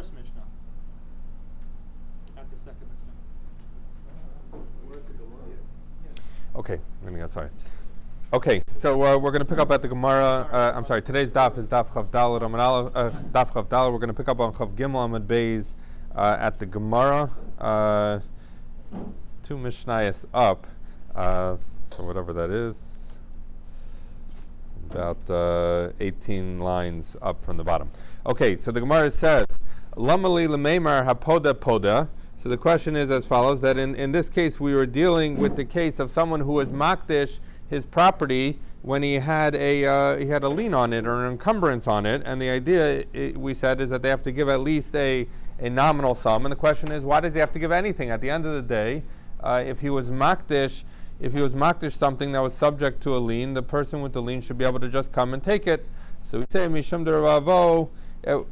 first Mishnah? At the second Mishnah? We're at the Gemara. Okay, sorry. Okay, so we're going to pick up at the Gemara. I'm sorry, today's daf is daf Chav Daled daf Chav Daled. We're going to pick up on Chav Gimel Amud Beis at the Gemara. 2 Mishnayos up, so whatever that is, about 18 lines up from the bottom. Okay, so the Gemara says, Lamali Lemeimar Hapoda Poda. So the question is as follows, that in this case we were dealing with the case of someone who was makdish his property when he had a lien on it or an encumbrance on it, and the idea we said is that they have to give at least a nominal sum, and the question is, why does he have to give anything? At the end of the day, if he was makdish something that was subject to a lien, the person with the lien should be able to just come and take it. So we say Mishum Deravavo,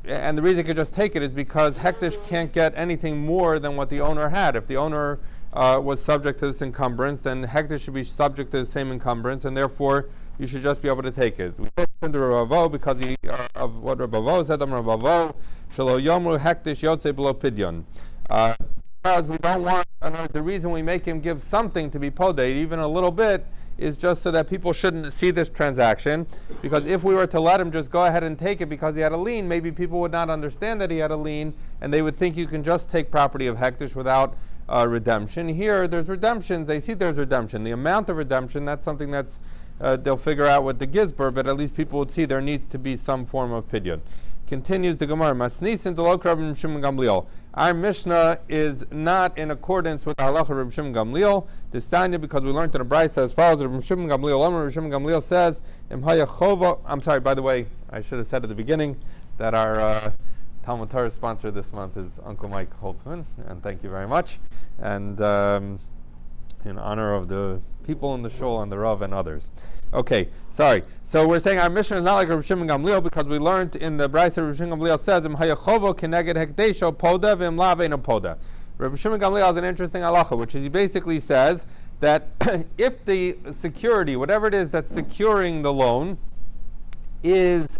and the reason he could just take it is because hektish can't get anything more than what the owner had. If the owner was subject to this encumbrance, then hektish should be subject to the same encumbrance, and therefore you should just be able to take it. We say Mishum Deravavo because of what Rabavo said, Rabavo, Shelo Yomru hektish yotze below pidyon. Because we don't want, the reason we make him give something to be poded, even a little bit, is just so that people shouldn't see this transaction. Because if we were to let him just go ahead and take it because he had a lien, maybe people would not understand that he had a lien, and they would think you can just take property of hektish without redemption. Here, there's redemption. They see there's redemption. The amount of redemption, that's something that's they'll figure out with the gizber, but at least people would see there needs to be some form of pidyon. Continues the Gemara, Masnisin Delok Rabbi Shimon Gamliel. Our Mishnah is not in accordance with the halacha of Rabbi Shimon Gamliel. This Tanya, because we learned in the Brisa as follows: Rabbi Shimon Gamliel, Rabbi Shimon Gamliel says, I'm sorry, by the way, I should have said at the beginning that our Talmud Torah sponsor this month is Uncle Mike Holtzman, and thank you very much. And in honor of the people in the shul and the Rav and others. Okay, sorry. So we're saying our Mishnah is not like Rabbi Shimon Gamliel because we learned in the Brisa Rabbi Shimon Gamliel says, Im hayachovo keneged hekdesho poda v'im la ve'eno poda. Rabbi Shimon Gamliel has an interesting halacha, which is he basically says that if the security, whatever it is that's securing the loan, is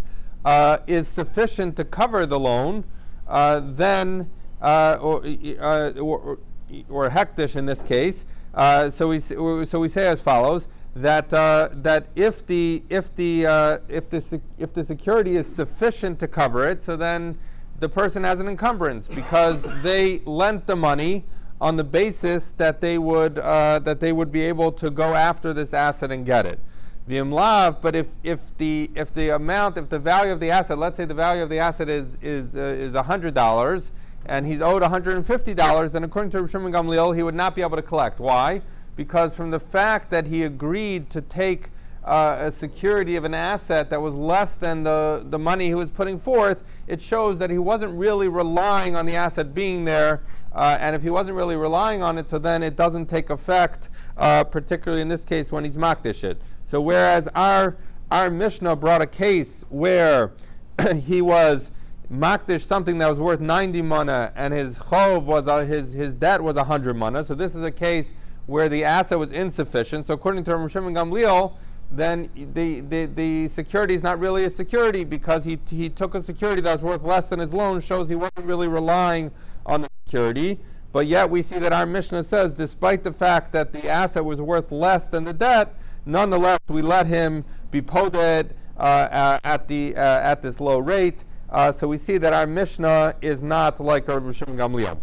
sufficient to cover the loan, then or hektish in this case. So we say as follows, that if the security is sufficient to cover it, so then the person has an encumbrance because they lent the money on the basis that they would be able to go after this asset and get it. V'imlav, but if the value of the asset, let's say the value of the asset is $100. And he's owed $150, then according to Rabbi Shimon Gamliel, he would not be able to collect. Why? Because from the fact that he agreed to take a security of an asset that was less than the money he was putting forth, it shows that he wasn't really relying on the asset being there. And if he wasn't really relying on it, so then it doesn't take effect, particularly in this case when he's makdish it. So whereas our Mishnah brought a case where he was makdish something that was worth 90 mana, and his chov was his debt was 100 mana. So this is a case where the asset was insufficient. So according to Rabbi Shimon Gamliel, then the security is not really a security because he took a security that was worth less than his loan, shows he wasn't really relying on the security. But yet we see that our Mishnah says, despite the fact that the asset was worth less than the debt, nonetheless we let him be poded at this low rate. So we see that our Mishnah is not like Rabbi Shimon Gamliel.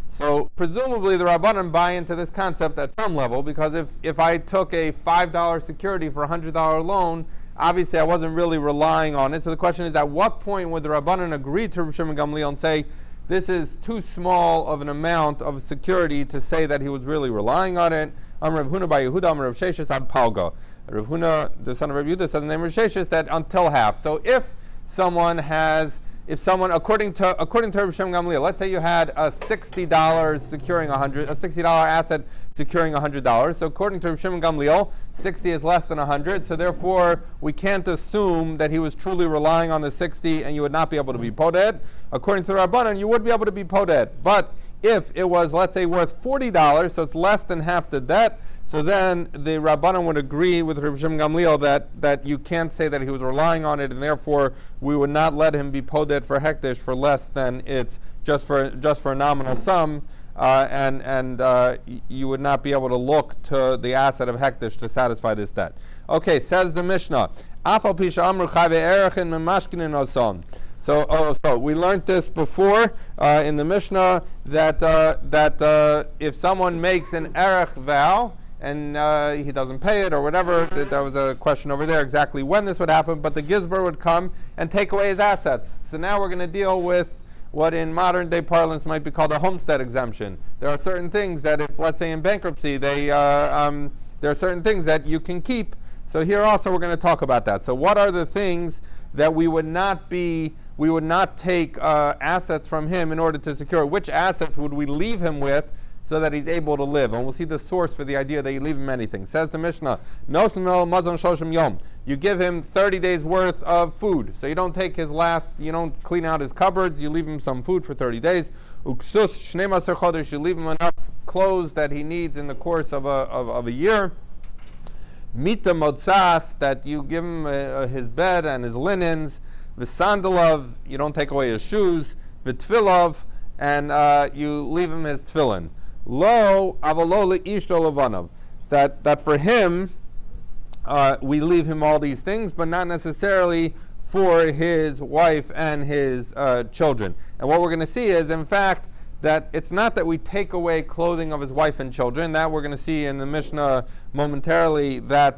So presumably the Rabbanan buy into this concept at some level, because if I took a $5 security for a $100 loan, obviously I wasn't really relying on it. So the question is, at what point would the Rabbanan agree to Rabbi Shimon Gamliel and say, this is too small of an amount of security to say that he was really relying on it? Rav Huna by Yehuda, Rav Sheshes ad Palga. Rav Huna, the son of Rav Yehuda, says in the name of Sheshes that until half. So if someone, according to Rav Shimon Gamliel, let's say you had a $60 securing a $60 asset securing $100. So according to Rav Shimon Gamliel, 60 is less than 100. So therefore, we can't assume that he was truly relying on the 60, and you would not be able to be poded. According to the Rabbanan, you would be able to be poded, but if it was, let's say, worth $40, so it's less than half the debt, So then the Rabbanan would agree with Reb Shimon Gamliel that you can't say that he was relying on it, and therefore we would not let him be poded for hektish for less than it's just for a nominal sum, and you would not be able to look to the asset of hektish to satisfy this debt. Okay, says the Mishnah. So we learned this before in the Mishnah that if someone makes an erech vow and he doesn't pay it or whatever, that was a question over there exactly when this would happen, but the Gizbar would come and take away his assets. So now we're going to deal with what in modern day parlance might be called a homestead exemption. There are certain things that if, let's say in bankruptcy, there are certain things that you can keep. So here also we're going to talk about that. So what are the things that we would not take assets from him in order to secure? Which assets would we leave him with so that he's able to live? And we'll see the source for the idea that you leave him anything. Says the Mishnah, you give him 30 days worth of food. So you don't take you don't clean out his cupboards, you leave him some food for 30 days. You leave him enough clothes that he needs in the course of a year. Mita motzas, that you give him his bed and his linens. V'sandalov, you don't take away his shoes. V'tfilov, and you leave him his tefillin. Lo avalo le'ishto levanav, that for him we leave him all these things, but not necessarily for his wife and his children. And what we're going to see is, in fact, that it's not that we take away clothing of his wife and children. That we're going to see in the Mishnah momentarily that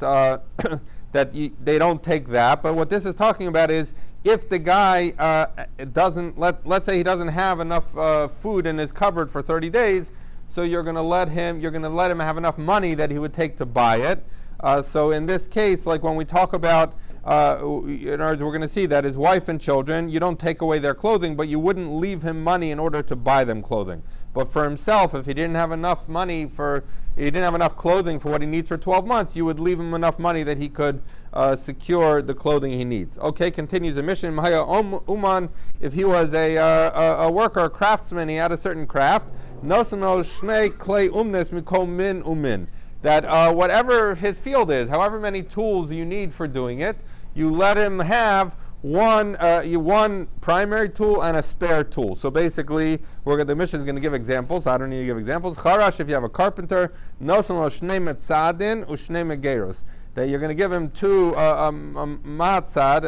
they don't take that. But what this is talking about is if the guy doesn't, let's say he doesn't have enough food in his cupboard for 30 days, so you're going to let him have enough money that he would take to buy it. So in this case, like when we talk about, in other words, we're going to see that his wife and children, you don't take away their clothing, but you wouldn't leave him money in order to buy them clothing. But for himself, if he didn't have enough clothing for what he needs for 12 months, you would leave him enough money that he could secure the clothing he needs. Okay, continues the mission. Uman, if he was a worker, a craftsman, he had a certain craft. Nosano shnei clay umnes mikol min umin. That whatever his field is, however many tools you need for doing it, you let him have one primary tool and a spare tool. So basically, the mission is going to give examples. I don't need to give examples. Charash, if you have a carpenter, nosan lo shnei metzadin ushnei megeros. That you're going to give him two matzad,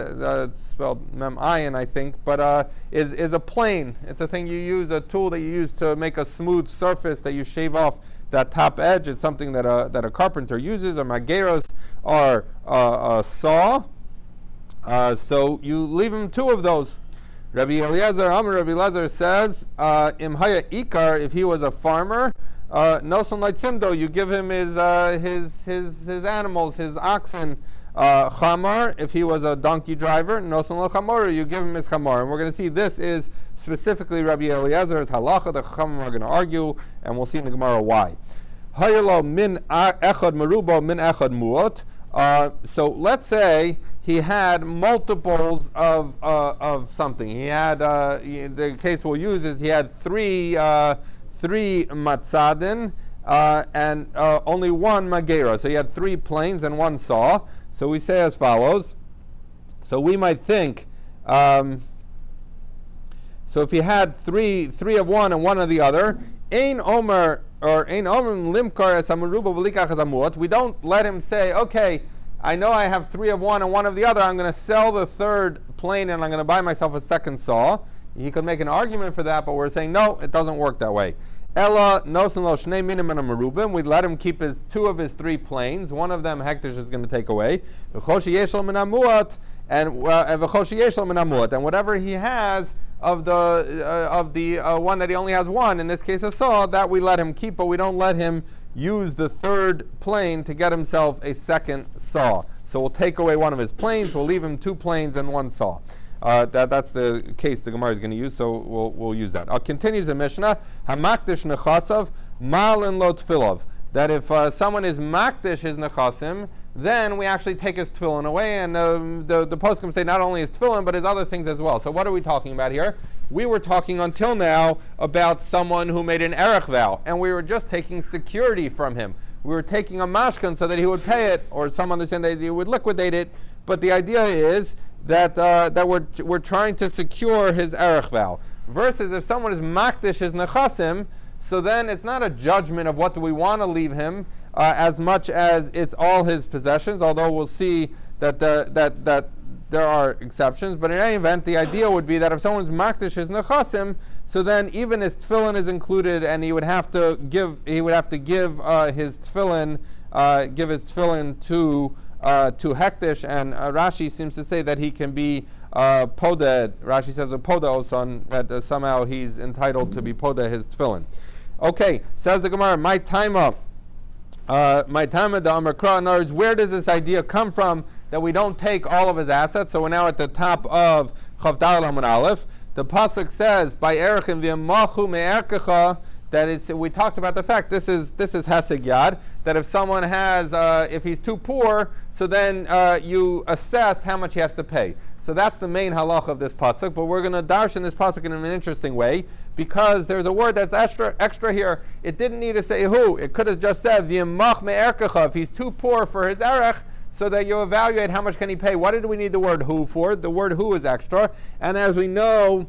it's spelled mem-ayin, I think, but is a plane. It's a thing you use, a tool that you use to make a smooth surface that you shave off that top edge. Is something that a carpenter uses. Or mageros are a saw. So you leave him two of those. Rabbi Eliezer says, Im haya ikar, if he was a farmer, noson leitzimdo, you give him his animals, his oxen. Chamar, if he was a donkey driver, noson lechamor, you give him his chamar. And we're going to see this is specifically Rabbi Eliezer's halacha. The Chachamim are going to argue, and we'll see in the Gemara why. Hayalo min echad merubo min echad muot. So let's say he had multiples of something. He had the case we'll use is he had three matzadin and only one magera. So he had 3 planes and 1 saw. So we say as follows. So we might think. So if he had three of one and 1 of the other, ein omer or ein omer limkar es hameruba v'likach es hamuot. We don't let him say, okay, I know I have 3 of one and 1 of the other. I'm going to sell the 3rd plane and I'm going to buy myself a 2nd saw. He could make an argument for that, but we're saying no, it doesn't work that way. Ella nosen lo shnei minim and a merubim. We let him keep 2 of his 3 planes. 1 of them hektish is going to take away. V'choshi yeshlo min hamuat and v'choshi yeshlo min hamuat, and whatever he has of the one that he only has 1, in this case a saw, that we let him keep, but we don't let him use the 3rd plane to get himself a 2nd saw. So we'll take away 1 of his planes. We'll leave him 2 planes and 1 saw. That's the case the Gemara is going to use, so we'll use that. Continues the Mishnah, Hamakdish nechasav, malin lo tefilov. That if someone is makdish his nechasim, then we actually take his tefillin away, and the poskim say not only his tefillin, but his other things as well. So what are we talking about here? We were talking until now about someone who made an erech vow, and we were just taking security from him. we were taking a mashkan so that he would pay it, or some understand that he would liquidate it. But the idea is that we're trying to secure his erech vow. Versus if someone is makdish his nechasim, so then it's not a judgment of what do we want to leave him, as much as it's all his possessions. Although we'll see that that there are exceptions. But in any event, the idea would be that if someone's makdish his nechasim, so then even his tefillin is included, and he would have to give his tefillin to hektish. And Rashi seems to say that he can be podeh. Rashi says a podeh oson, that somehow he's entitled to be podeh his tefillin. Okay, says the Gemara, my taima the Amar Kra. In other words, where does this idea come from that we don't take all of his assets? So we're now at the top of Chav Daled Amud Aleph. The pasuk says, "By Arachin v'yamachu me'erkecha." That it's, we talked about the fact this is heseg yad, that if someone has if he's too poor, so then you assess how much he has to pay. So that's the main halach of this pasuk. But we're going to darshan this pasuk in an interesting way, because there's a word that's extra here. It didn't need to say who. It could have just said v'yamach me'erkecha. If he's too poor for his erech, so that you evaluate how much can he pay. What did we need the word who for? The word who is extra. And as we know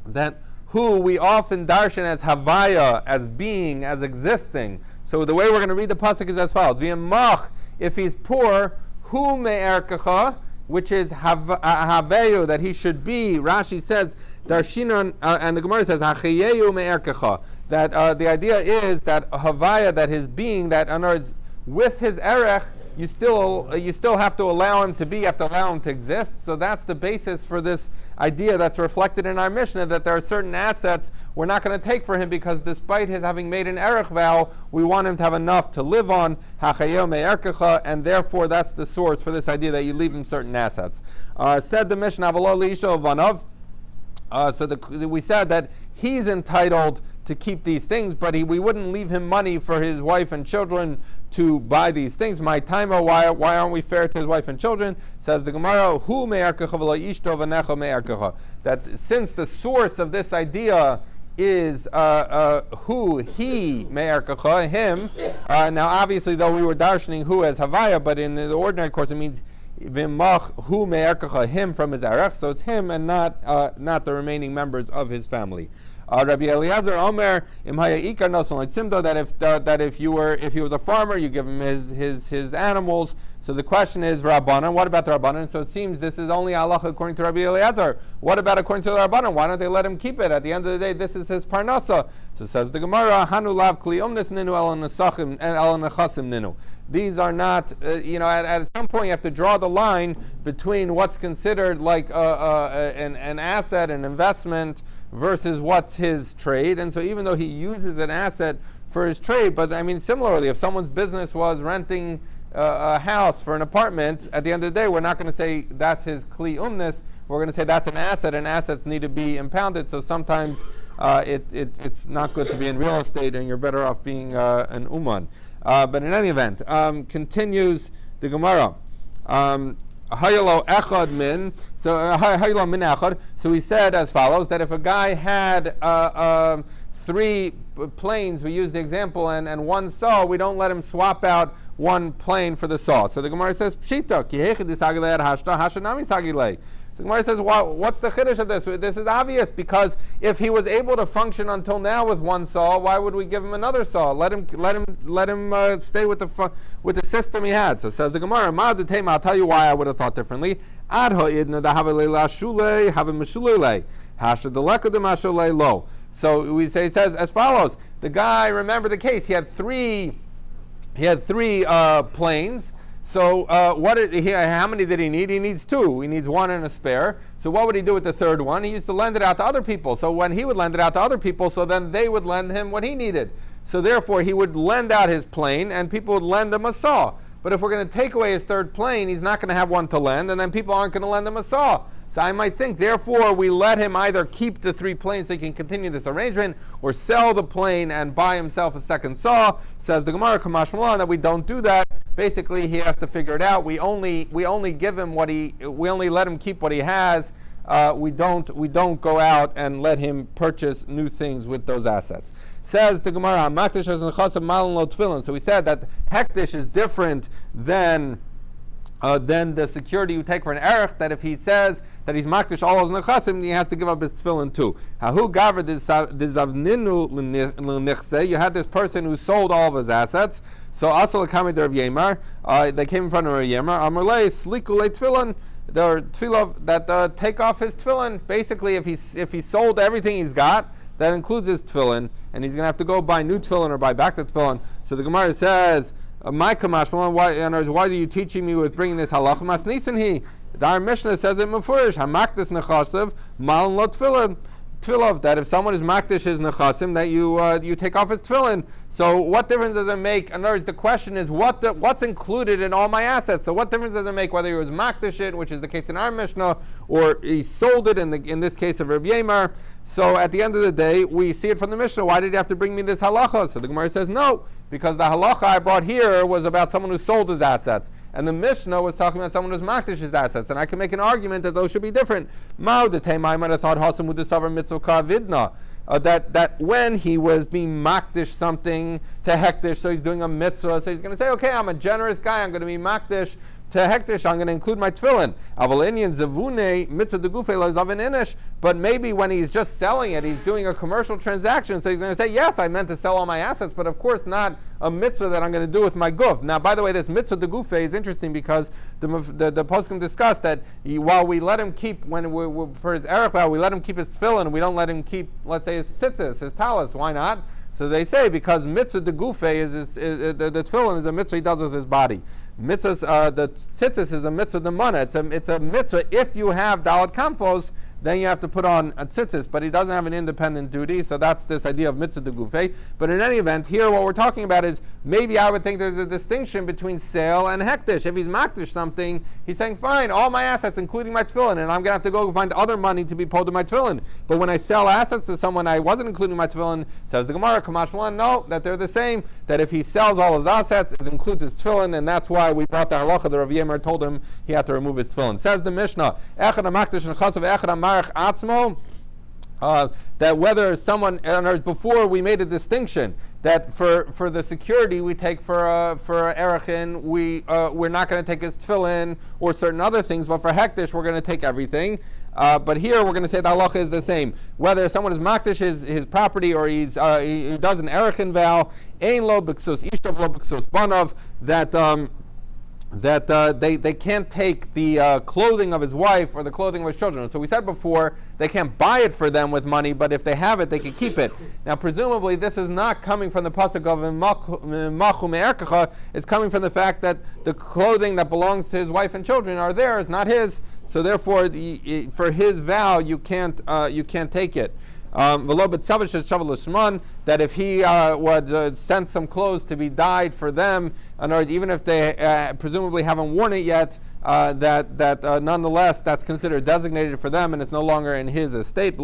that who we often darshan as havaya, as being, as existing. So the way we're going to read the pasuk is as follows: V'yamach, if he's poor, hu me'erkecha, which is haveyu, that he should be. Rashi says darshinan, and the Gemara says hachayeyu me'erkecha. That the idea is that havaya, that his being, that in other words, with his erech, you still have to allow him to be, you have to allow him to exist. So that's the basis for this idea that's reflected in our Mishnah, that there are certain assets we're not going to take for him, because despite his having made an erech vow, we want him to have enough to live on, and therefore that's the source for this idea that you leave him certain assets. Said the Mishnah, we said that he's entitled to keep these things, but we wouldn't leave him money for his wife and children to buy these things. My timer, why aren't we fair to his wife and children? Says the Gemara, who that since the source of this idea is who, he, him. Now obviously, though we were darshaning who as havaya, but in the ordinary course it means v'mach hu me'erkecha, him from his erech, so it's him and not the remaining members of his family. Rabbi Eliezer Omer imhaya ikar noson leitzimdo, that if he was a farmer, you give him his animals. So the question is Rabbanan. What about the Rabbanan? So it seems this is only halacha according to Rabbi Eliezer. What about according to the Rabbanan? Why don't they let him keep it? At the end of the day, this is his parnasa. So says the Gemara, Hanu lav kli umnis ninu el nechasim ninu. These are not, at some point you have to draw the line between what's considered like an asset, an investment, versus what's his trade. And so even though he uses an asset for his trade, but I mean similarly, if someone's business was renting a house for an apartment, at the end of the day, we're not going to say that's his kli umnis. We're going to say that's an asset, and assets need to be impounded. So sometimes it's not good to be in real estate, and you're better off being an uman. But in any event, continues the Gemara. Hayalo echad min. Hayalo min echad. So he said as follows: that if a guy had 3 planes, we use the example, and 1 saw, we don't let him swap out 1 plane for the saw. So the Gemara says, Pshita, ki heichid disagilei ad hashta, hashanami sagilei. The Gemara says, what's the chiddush of this? This is obvious, because if he was able to function until now with 1 saw, why would we give him another saw? Let him stay with the system he had. So says the Gemara, I'll tell you why I would have thought differently. So it says as follows: the guy, remember the case, he had three planes. So how many did he need? He needs 2. He needs 1 and a spare. So what would he do with the 3rd one? He used to lend it out to other people. So when he would lend it out to other people, so then they would lend him what he needed. So therefore he would lend out his plane, and people would lend him a saw. But if we're going to take away his 3rd plane, he's not going to have one to lend, and then people aren't going to lend him a saw. So I might think, therefore, we let him either keep the 3 planes so he can continue this arrangement, or sell the plane and buy himself a 2nd saw. Says the Gemara, Kamash Malan, that we don't do that. Basically, he has to figure it out. We only give him we only let him keep what he has. We don't go out and let him purchase new things with those assets. Says the Gemara, Makdish has nechasim malin lo tefillin. So we said that hektish is different than the security you take for an erech, that if he says that he's makdish all his nechasim, he has to give up his tefillin too. Hahu gaver dizavninu l'nichse. You had this person who sold all of his assets. So asal kami der Yemar. They came in front of Yemar. Amarlei sliku le tefillin. There are tefillin that take off his tefillin. Basically, if he sold everything he's got, that includes his tefillin, and he's going to have to go buy new tefillin or buy back the tefillin. So the Gemara says, my kamash, why are you teaching me with bringing this halach? Mas nisan he. Our Mishnah says it mefurish. Hamakdis nechasav malin lo tefillin. Tefillin, that if someone is makdish his nechasim, that you take off his tefillin. So what difference does it make? In other words, the question is what's included in all my assets. So what difference does it make whether he was makdish it, which is the case in our Mishnah, or he sold it in this case of Rabbi Yemar? So at the end of the day, we see it from the Mishnah. Why did he have to bring me this halacha? So the Gemara says no, because the halacha I brought here was about someone who sold his assets, and the Mishnah was talking about someone who's makdish his assets. And I can make an argument that those should be different. Mao the I might have thought hasam would discover mitzvah kavidna. That when he was being makdish something to hektish, so he's doing a mitzvah, so he's going to say, okay, I'm a generous guy, I'm going to be makdish to hektish, I'm going to include my tefillin. Avalinian zavune mitzvah de gufe la zavin inish. But maybe when he's just selling it, he's doing a commercial transaction, so he's going to say, yes, I meant to sell all my assets, but of course not a mitzvah that I'm going to do with my guf. Now, by the way, this mitzvah de gufe is interesting because the poskim discussed that while we let him keep, for his erech vow, we let him keep his tefillin, we don't let him keep, let's say, his tzitzis, his talis. Why not? So they say because mitzvah de gufe the tefillin is a mitzvah he does with his body. Mitzvah, the tzitzis is a mitzvah de mana. It's a mitzvah if you have dalat kamfos, then you have to put on a tzitzis, but he doesn't have an independent duty, so that's this idea of mitzvah de gufe. But in any event, here what we're talking about is maybe I would think there's a distinction between sale and hektish. If he's makdish something, he's saying, fine, all my assets, including my tefillin, and I'm going to have to go find other money to be pulled to my tefillin. But when I sell assets to someone I wasn't including my tefillin, says the Gemara, Kamash Malan, no, that they're the same, that if he sells all his assets, it includes his tefillin, and that's why we brought the halacha, the Rav Yemer told him he had to remove his tefillin. Says the Mishnah, Echad HaMakdish and Chasav Echad HaMarach Atzmo, that whether someone, before we made a distinction that for the security we take for Arachin, we're not going to take his tefillin or certain other things, but for hektish we're going to take everything. But here we're going to say the halacha is the same. Whether someone is makdish his property or he does an Arachin vow, ein lo b'ksus ishtav lo b'ksus banav, that they can't take the clothing of his wife or the clothing of his children. So we said before, they can't buy it for them with money, but if they have it, they can keep it. Now, presumably, this is not coming from the pasuk of Machu Me'erkecha. It's coming from the fact that the clothing that belongs to his wife and children are theirs, not his. So therefore, for his vow, you can't take it. That if he would send some clothes to be dyed for them, in other words, even if they presumably haven't worn it yet, that nonetheless that's considered designated for them and it's no longer in his estate.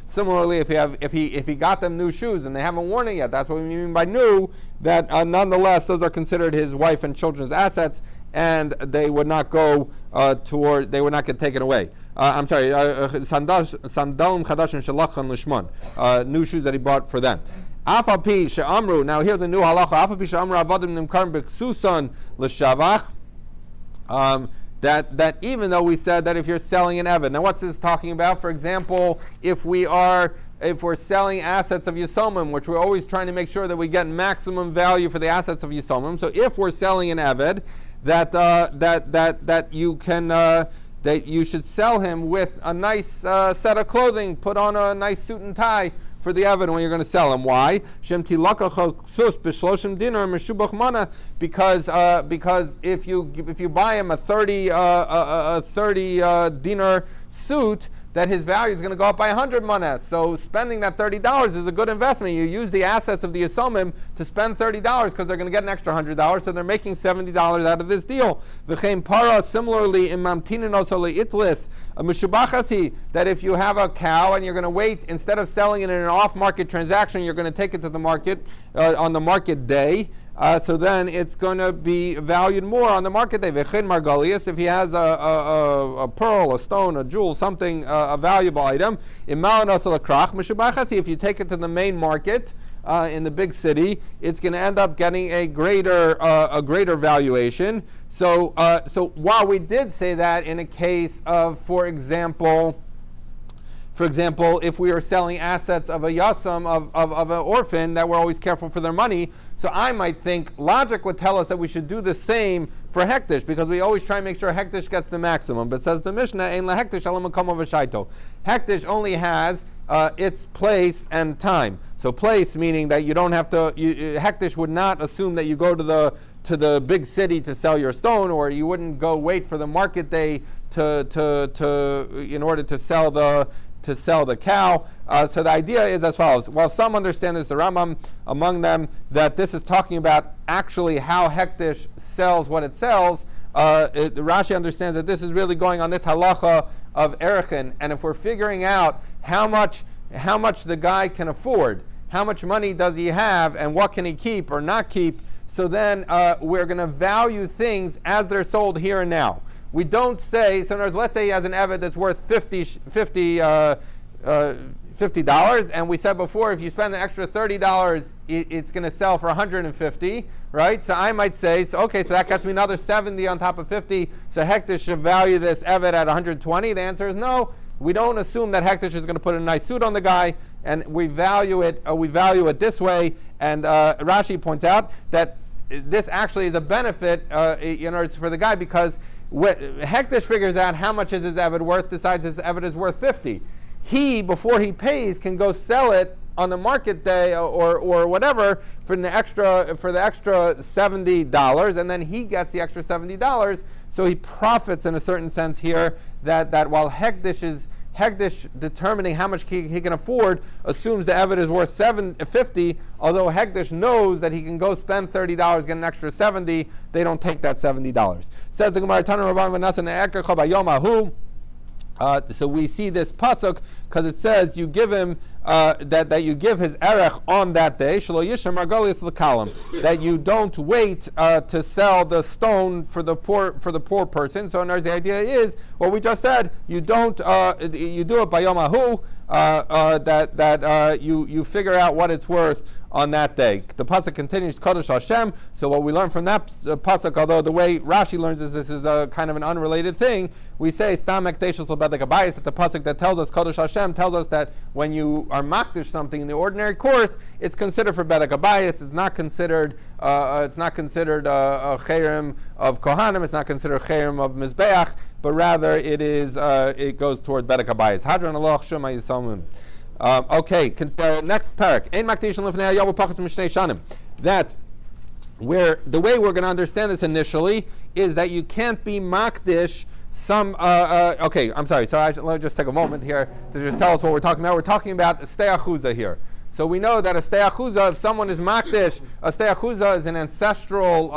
Similarly, if he got them new shoes and they haven't worn it yet, that's what we mean by new. That nonetheless those are considered his wife and children's assets, and they would not go they would not get taken away. I'm sorry, sandalim chadashim shalachan lishman, new shoes that he bought for them. Afapi she'amru. Now here's a new halacha. Afapi she'amru avadim nimkarim b'ksusan l'shavach. That even though we said that if you're selling an eved, now what's this talking about? For example, if we're selling assets of Yisomim, which we're always trying to make sure that we get maximum value for the assets of Yisomim. So if we're selling an eved, that you can that you should sell him with a nice set of clothing, put on a nice suit and tie for the eved when you're going to sell him. Why? Because if you buy him a 30 dinar suit, that his value is going to go up by 100 manas. So spending that $30 is a good investment. You use the assets of the Yisomim to spend $30 because they're going to get an extra $100, so they're making $70 out of this deal. V'chein para, similarly, in mamtinin osoli itlis, that if you have a cow and you're going to wait, instead of selling it in an off-market transaction, you're going to take it to the market on the market day. so then it's going to be valued more on the market day. V'chin margalius, if he has a pearl, a stone, a jewel, something, a valuable item, if you take it to the main market in the big city, it's going to end up getting a greater valuation. So while we did say that in a case of, for example, if we are selling assets of a yasam, of an orphan, that we're always careful for their money. So I might think logic would tell us that we should do the same for hektish, because we always try and make sure hektish gets the maximum. But says the Mishnah, ein lahektish alam makom v'shaito. Hektish only has its place and time. So place meaning that you don't have to. Hektish would not assume that you go to the big city to sell your stone, or you wouldn't go wait for the market day in order to sell the cow. So the idea is as follows. While some understand this, the Rambam among them, that this is talking about actually how hektish sells what it sells, Rashi understands that this is really going on this halacha of Arachin. And if we're figuring out how much the guy can afford, how much money does he have, and what can he keep or not keep, so then we're going to value things as they're sold here and now. We don't say, so in other words, let's say he has an eved that's worth $50, and we said before, if you spend an extra $30, it's going to sell for $150, right? So I might say, so that gets me another 70 on top of 50, so hektish should value this eved at 120. The answer is no. We don't assume that hektish is going to put a nice suit on the guy, and we value it this way. And Rashi points out that this actually is a benefit, for the guy, because hektish figures out how much is his eved worth, decides his eved is worth 50. He, before he pays, can go sell it on the market day or whatever for the extra $70, and then he gets the extra $70. So he profits in a certain sense here. That while hektish determining how much he can afford assumes the eved is worth $50, although hektish knows that he can go spend $30, get an extra $70, they don't take that $70. Says the Gemara, Tanu Rabban v'Nasan E'eker Cho Bayomahu. So we see this pasuk because it says you give him that you give his erech on that day. Shelo yishem margolius l'kalam, that you don't wait to sell the stone for the poor person. So in other words, the idea is what we just said. You don't you do it by yomahu. You figure out what it's worth on that day. The pasuk continues, Kodesh Hashem. So what we learn from that pasuk, although the way Rashi learns this is a kind of an unrelated thing, we say Stam Ekdeshus Lebedek Abayis, that the pasuk that tells us Kodesh Hashem tells us that when you are makdish something in the ordinary course, it's considered for Bedek Abayis. It's not considered a chayrim of Kohanim. It's not considered a chayrim of Mizbeach, but rather it goes toward Bedek Abayis. Hadron Aloch Shema Yisalmim. Next parak. That where the way we're going to understand this initially is that you can't be makdish some. I'm sorry. So let me just take a moment here to just tell us what we're talking about. We're talking about a stei achuzah here. So we know that a stei achuzah, if someone is makdish, a stei achuzah is an ancestral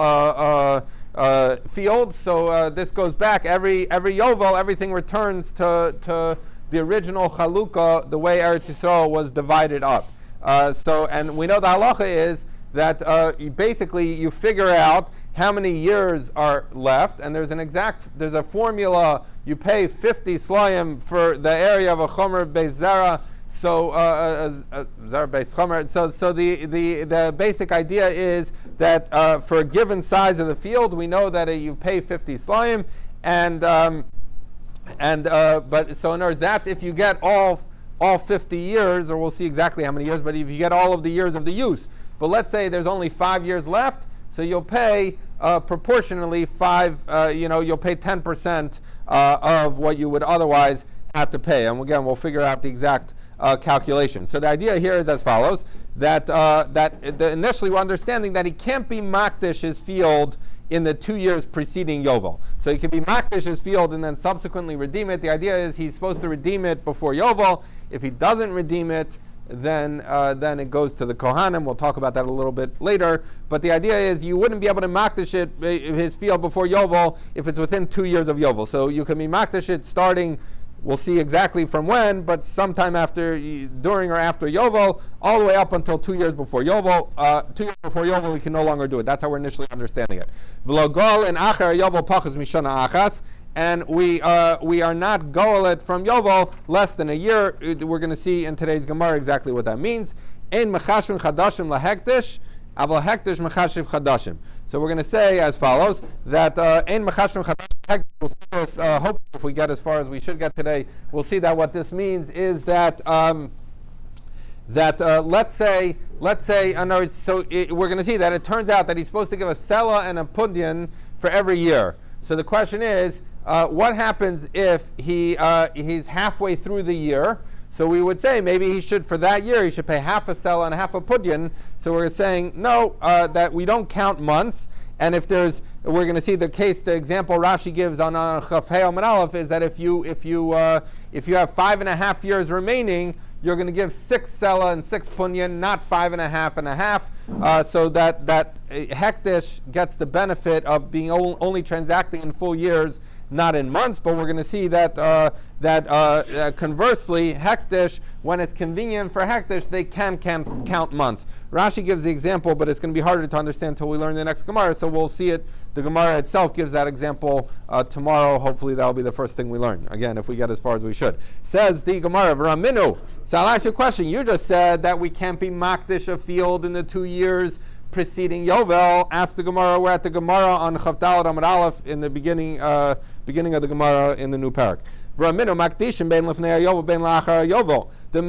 field. So this goes back every yovel. Everything returns to the original chalukah, the way Eretz Yisrael was divided up. And we know the halacha is that you figure out how many years are left, and there's a formula. You pay 50 slayim for the area of a chomer beis zera. So zera beis chomer. So the basic idea is that for a given size of the field, we know that you pay 50 slayim, but so in other words, that's if you get all 50 years, or we'll see exactly how many years, but if you get all of the years of the use. But let's say there's only 5 years left, so you'll pay proportionally you'll pay 10% of what you would otherwise have to pay. And again, we'll figure out the exact calculation. So the idea here is as follows, that initially we're understanding that he can't be makdish his field in the 2 years preceding Yovel. So he can be makdish his field and then subsequently redeem it. The idea is he's supposed to redeem it before Yovel. If he doesn't redeem it, then it goes to the Kohanim. We'll talk about that a little bit later. But the idea is you wouldn't be able to makdish his field before Yovel if it's within 2 years of Yovel. So you can be makdish it starting We'll see exactly from when, but sometime during or after Yovel, all the way up until 2 years before Yovel. 2 years before Yovel, we can no longer do it. That's how we're initially understanding it. V'logol in achar Yovel pachas mishana achas, and we are not goalet from Yovel less than a year. We're going to see in today's Gemara exactly what that means. Ein mechashvin chadashim lahektish, aval hektish mechashiv chadashim. So we're going to say as follows, that ein mechashvin chadashim, we'll see this, hopefully if we get as far as we should get today, we'll see that what this means is that let's say, we're going to see that it turns out that he's supposed to give a sela and a pudyan for every year. So the question is, what happens if he's halfway through the year? So we would say maybe he should, for that year, he should pay half a sela and half a pudyan. So we're saying no, that we don't count months. And if we're going to see the example Rashi gives on Chaf Hei Amud Aleph is that if you have 5.5 years remaining, you're going to give 6 sela and 6 punyan, not 5.5 and a half, so that hektish gets the benefit of being only transacting in full years, not in months. But we're going to see that conversely, hektish, when it's convenient for hektish, they can count months. Rashi gives the example, but it's going to be harder to understand until we learn the next Gemara. So we'll see it. The Gemara itself gives that example tomorrow. Hopefully that'll be the first thing we learn. Again, if we get as far as we should. Says the Gemara, V'raminu. So I'll ask you a question. You just said that we can't be makdish a field in the 2 years preceding Yovel. Ask the Gemara. We're at the Gemara on Chavdal Amud Aleph in the beginning of the Gemara in the new parak. V'raminu makdishim bein lefnei Yovel bein la'achar Yovel. The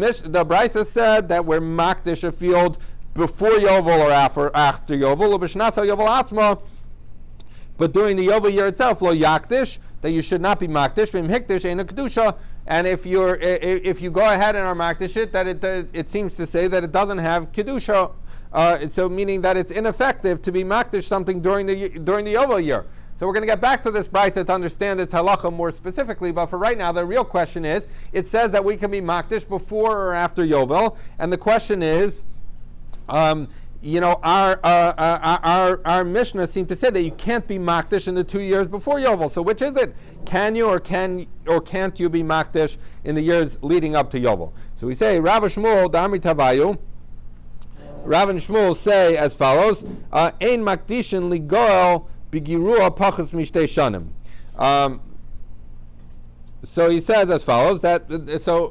Brisa said that we're makdish a field before Yovel or after Yovel. L'b'shnasa Yovel atzma. But during the Yovel year itself, lo yakdish, that you should not be makdish. V'im hikdish eina kedusha. And if you go ahead and are makdish it, that it seems to say that it doesn't have kedusha. So meaning that it's ineffective to be makdish something during the Yovel year. So we're going to get back to this brisa to understand its halacha more specifically. But for right now, the real question is: it says that we can be makdish before or after Yovel, and the question is, our Mishnah seemed to say that you can't be makdish in the 2 years before Yovel. So which is it? Can you or can't you be makdish in the years leading up to Yovel? So we say Rav Shmuel Da'amri Tavayu. Rav and Shmuel say as follows: Ein makdishin ligoel b'girua pachas mishtei shanim. So he says as follows that so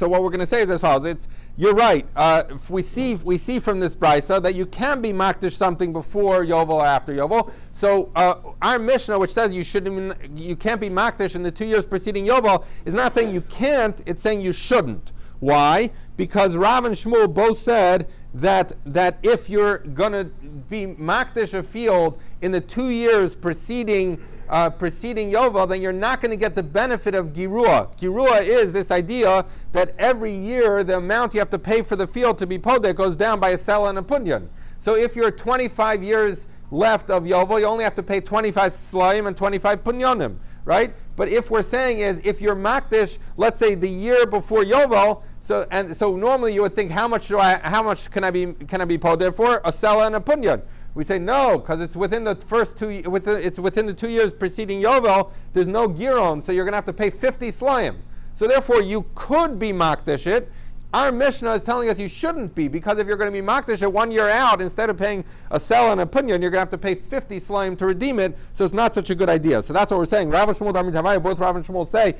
what we're going to say is as follows. You're right. If we see from this brisa that you can be makdish something before Yovel or after Yovel. So our Mishnah, which says you can't be makdish in the 2 years preceding Yovel, is not saying you can't. It's saying you shouldn't. Why? Because Rav and Shmuel both said that if you're going to be makdish a field in the 2 years preceding Yovel, then you're not going to get the benefit of Girua. Girua is this idea that every year the amount you have to pay for the field to be podeh goes down by a sela and a punyan. So if you're 25 years left of Yovel, you only have to pay 25 slaim and 25 punyanim, right? But if we're saying is, if you're makdish, let's say the year before Yovel, so normally you would think, how much can I be podeh for? A sela and a punyan. We say no, because it's within the it's within the 2 years preceding Yovel. There's no giron, so you're going to have to pay 50 slaim. So therefore, you could be makdish it. Our Mishnah is telling us you shouldn't be, because if you're going to be makdish it 1 year out, instead of paying a sela and a punyan, you're going to have to pay 50 slaim to redeem it. So it's not such a good idea. So that's what we're saying. Rav and Shmuel, both Rav and Shmuel say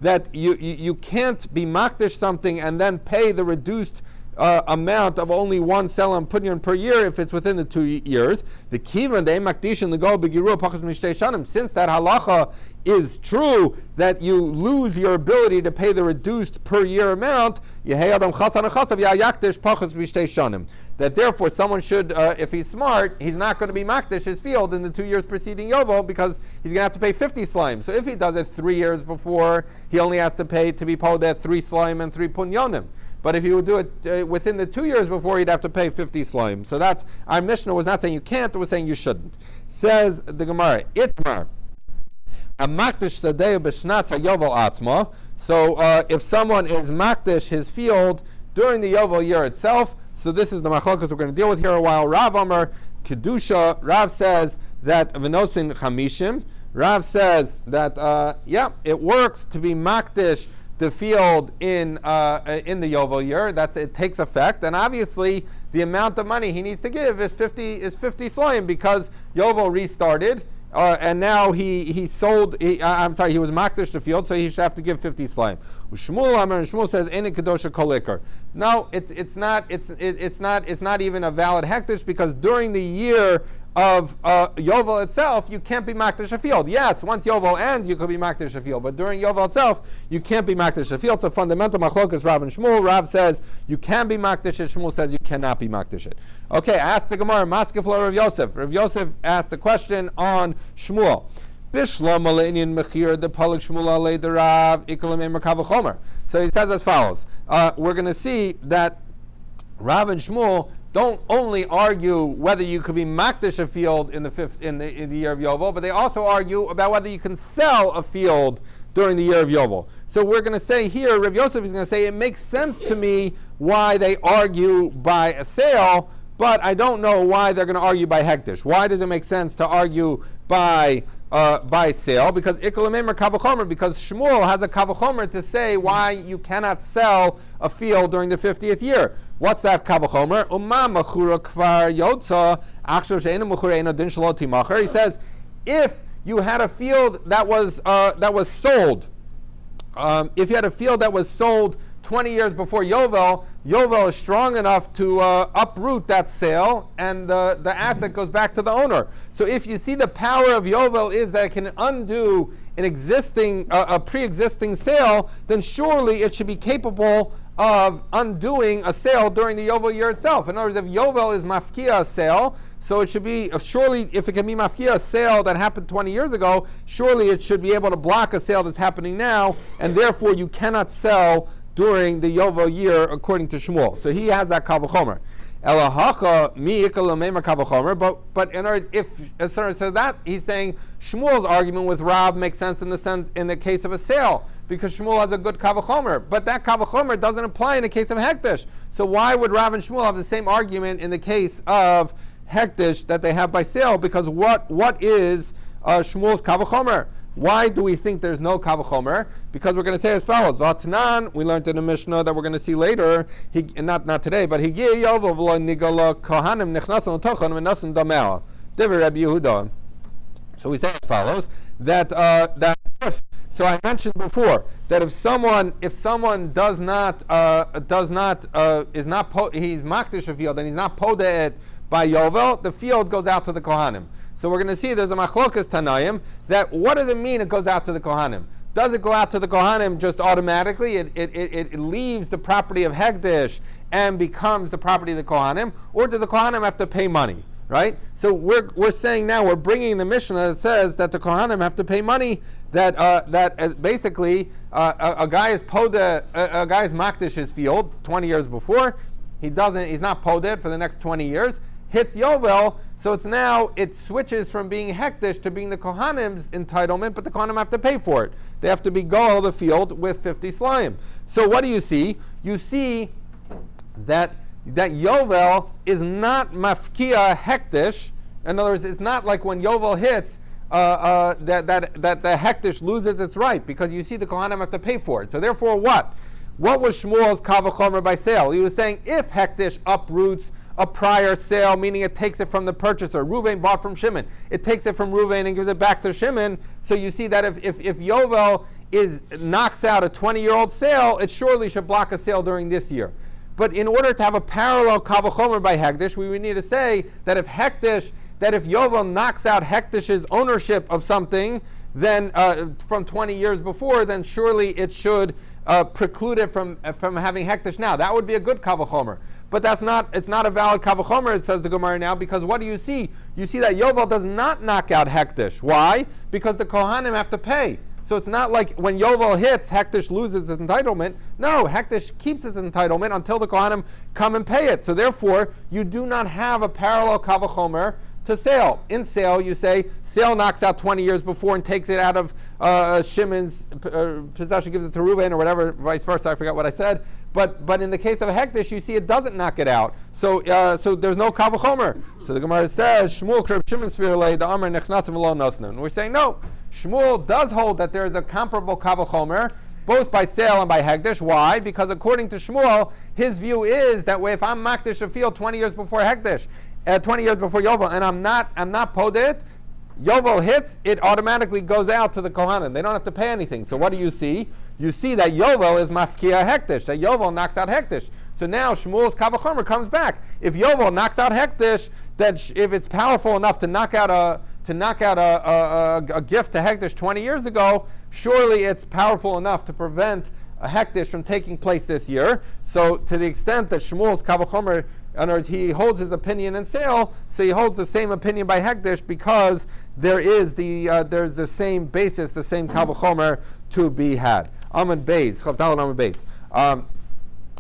that you can't be makdish something and then pay the reduced amount of only 1 sela and punyan per year if it's within the 2 years. The kivan they makdishin the go begirua pachas mishtei shanim. Since that halacha is true, that you lose your ability to pay the reduced per year amount, that therefore someone should, if he's smart, he's not going to be makdish his field in the 2 years preceding Yovel, because he's going to have to pay 50 slime. So if he does it 3 years before, he only has to pay to be podeh 3 slime and 3 punyonim. But if you would do it within the 2 years before, you'd have to pay 50 slime. So that's, our Mishnah was not saying you can't, it was saying you shouldn't. Says the Gemara, Itmar, a makdish sadeh b'shnas hayovel atzma. So if someone is makdish his field during the Yovel year itself, so this is the machlokas we're going to deal with here a while. Rav Amar Kedusha, Rav says that v'nosin chamishim, Rav says that it works to be makdish the field in the Yovel year. It takes effect, and obviously the amount of money he needs to give is 50 slayim because Yovel restarted. And now he sold. He was makdish the field, so he should have to give 50 slayim. Shmuel says in kedosha kolikar. No, it's not even a valid hektish because during the year of Yovel itself, you can't be makdish a field. Yes, once Yovel ends, you could be makdish a field, but during Yovel itself, you can't be makdish a field. So fundamental machlokas Rav and Shmuel. Rav says you can be makdish it. Shmuel says you cannot be makdish it. Okay, ask the Gemara. Maskef lo Rav Yosef. Rav Yosef asked the question on Shmuel. Bishlam aleinyan mechir the palik Shmuel alei the Rav ikalam merkavachomer. So he says as follows. We're going to see that Rav and Shmuel don't only argue whether you could be makdish a field in the year of Yovel, but they also argue about whether you can sell a field during the year of Yovel. So we're going to say here, Rav Yosef is going to say, it makes sense to me why they argue by a sale, but I don't know why they're going to argue by hektish. Why does it make sense to argue by sale? Because ikolamemer kavachomer, because Shmuel has a kavachomer to say why you cannot sell a field during the 50th year. What's that kavachomer? Umma machura kvar yotza achshav she'ena machura ena din shelo timacher. He says, if you had a field that was sold, if you had a field that was sold 20 years before Yovel, Yovel is strong enough to uproot that sale, and the asset goes back to the owner. So if you see the power of Yovel is that it can undo a pre-existing sale, then surely it should be capable of undoing a sale during the Yovel year itself. In other words, if Yovel is mafkia a sale, so it should be, surely if it can be mafkia a sale that happened 20 years ago, surely it should be able to block a sale that's happening now, and therefore you cannot sell during the Yovel year according to Shmuel. So he has that kavachomer. Elahacha mi ikalamemer kavachomer. But in other words, so that he's saying Shmuel's argument with Rav makes sense in the case of a sale, because Shmuel has a good kavachomer. But that kavachomer doesn't apply in the case of hektish. So why would Rav and Shmuel have the same argument in the case of hektish that they have by sale? Because what is Shmuel's kavachomer? Why do we think there's no kavachomer? Because we're going to say as follows. Vatnan, we learned in the Mishnah that we're going to see later, not today, but Higi Yovel v'lo nigala kohanim nechnasan l'tochon v'nasan damea. Divrei Rabbi Yehuda. So we say as follows, that if, so I mentioned before, that if someone does not, he's makdish a field and he's not poda it by Yovel, the field goes out to the kohanim. So we're going to see there's a machlokas Tanaim that what does it mean it goes out to the Kohanim? Does it go out to the Kohanim just automatically? It leaves the property of Hekdesh and becomes the property of the Kohanim, or do the Kohanim have to pay money? Right? So we're saying now, we're bringing the Mishnah that says that the Kohanim have to pay money, that basically a guy is makdish his field 20 years before, he's not poded for the next 20 years, hits Yovel, so it switches from being hektish to being the Kohanim's entitlement, but the Kohanim have to pay for it. They have to be goal the field with 50 slayim. So what do you see? You see that Yovel is not mafkia hektish. In other words, it's not like when Yovel hits that the hektish loses its right, because you see the Kohanim have to pay for it. So therefore what? What was Shmuel's kavachomer by sale? He was saying if hektish uproots a prior sale, meaning it takes it from the purchaser. Ruvain bought from Shimon. It takes it from Ruvain and gives it back to Shimon. So you see that if Yovel knocks out a 20-year-old sale, it surely should block a sale during this year. But in order to have a parallel kavachomer by Hektish, we would need to say that if Yovel knocks out Hektish's ownership of something, then from 20 years before, then surely it should preclude it from having Hektish now. That would be a good kavachomer. But it's not a valid kavachomer, it says the Gemara now, because what do you see? You see that Yovel does not knock out Hektish. Why? Because the Kohanim have to pay. So it's not like when Yovel hits, Hektish loses its entitlement. No, Hektish keeps its entitlement until the Kohanim come and pay it. So therefore, you do not have a parallel kavachomer to sale. In sale, you say, sale knocks out 20 years before and takes it out of Shimon's possession, gives it to Reuven or whatever, vice versa, I forgot what I said. But in the case of a hektish, you see it doesn't knock it out. So there's no kavachomer. So the Gemara says, Shmuel krib Shimon svirlei the Amar nechnasim v'lo nosnan. We're saying no. Shmuel does hold that there is a comparable Kal Vachomer, both by sale and by hekdesh. Why? Because according to Shmuel, his view is that if I'm makdish a field 20 years before hekdesh, 20 years before Yovel, and I'm not poded, Yovel hits, it automatically goes out to the Kohanim. They don't have to pay anything. So what do you see? You see that Yovel is mafkia hekdesh, that Yovel knocks out hekdesh. So now Shmuel's Kal Vachomer comes back. If Yovel knocks out hekdesh, then if it's powerful enough to knock out a gift to hekdesh 20 years ago, surely it's powerful enough to prevent a hekdesh from taking place this year. So to the extent that Shmuel's Kal Vachomer, in other words, he holds his opinion in sale, so he holds the same opinion by hekdesh because there's the same basis, the same Kal Vachomer to be had. Amud Beis, Chavdal Amud Beis.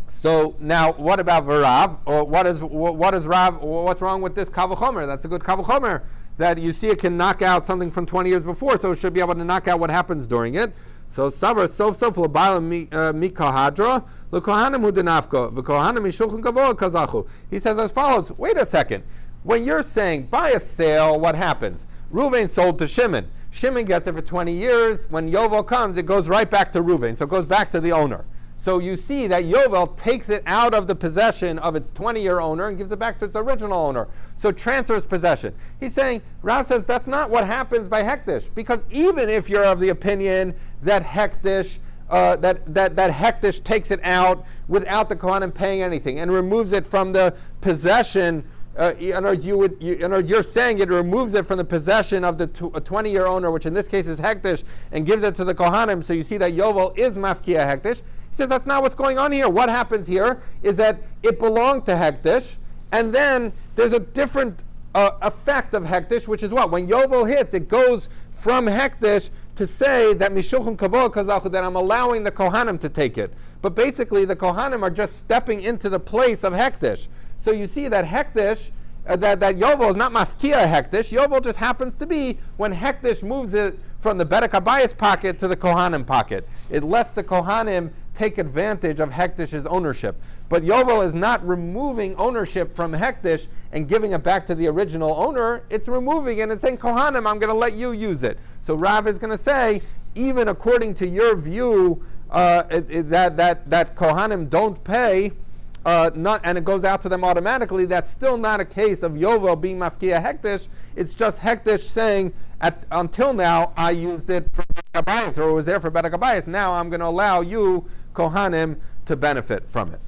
So now, what about Rav? Or what is Rav? What's wrong with this Kal Vachomer? That's a good Kal Vachomer. That you see it can knock out something from 20 years before, so it should be able to knock out what happens during it. So Savar sof l'bayla mikahadra l'kohanim hu denafko v'kohanim mishulchan gavoa kazachu. He says as follows. Wait a second. When you're saying by a sale, what happens? Reuven sold to Shimon. Shimon gets it for 20 years. When Yovel comes, it goes right back to Reuven. So it goes back to the owner. So you see that Yovel takes it out of the possession of its 20-year owner and gives it back to its original owner. So transfers possession. He's saying, Rav says that's not what happens by hekdesh, because even if you're of the opinion that hekdesh that hekdesh takes it out without the Kohanim paying anything and removes it from the possession. In other words, you're saying it removes it from the possession of the 20-year owner, which in this case is hekdesh, and gives it to the Kohanim. So you see that Yovel is mafkia hekdesh. He says that's not what's going on here. What happens here is that it belonged to hekdesh, and then there's a different effect of hekdesh, which is what? When Yovel hits, it goes from hekdesh to say that mishulchan kavod kazachu, that I'm allowing the Kohanim to take it. But basically, the Kohanim are just stepping into the place of hekdesh. So you see that hekdesh, that Yovel is not mafkia hekdesh. Yovel just happens to be when hekdesh moves it from the Bedek Habayis pocket to the Kohanim pocket. It lets the Kohanim take advantage of hekdesh's ownership. But Yovel is not removing ownership from hekdesh and giving it back to the original owner. It's removing it and saying, Kohanim, I'm going to let you use it. So Rav is going to say, even according to your view, that Kohanim don't pay, and it goes out to them automatically, that's still not a case of Yovel being mafkia hekdesh. It's just hekdesh saying, until now, I used it for Bedek Habayis, or it was there for Bedek Habayis. Now I'm going to allow you, Kohanim, to benefit from it.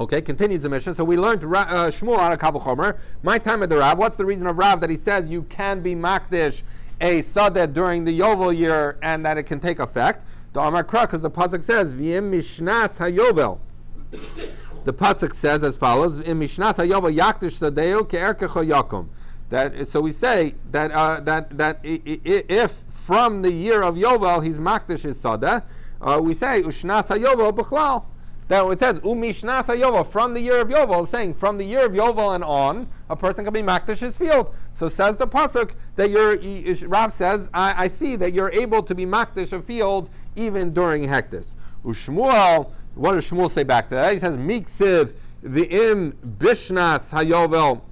Okay, continues the mission. So we learned Shmuel out of Kal Vachomer. My time at the Rav. What's the reason of Rav that he says you can be makdish a sadeh during the Yovel year and that it can take effect? The Amar Kra, because the pasuk says V'im Mishnas HaYovel. The pasuk says as follows: "In Mishnas HaYovel yakdish sadeu ke'erkecho yakum." So we say that if from the year of Yovel he's makdish his sadeh, we say Ushnas HaYovel b'chlal. That it says Umishnas HaYovel, from the year of Yovel, saying from the year of Yovel and on, a person can be makdish his field. So says the pasuk that Rav says, I see that you're able to be makdish a field even during hekdesh. Ushmuel, what does Shmuel say back to that? He says Miksiv v'im bishnas HaYovel,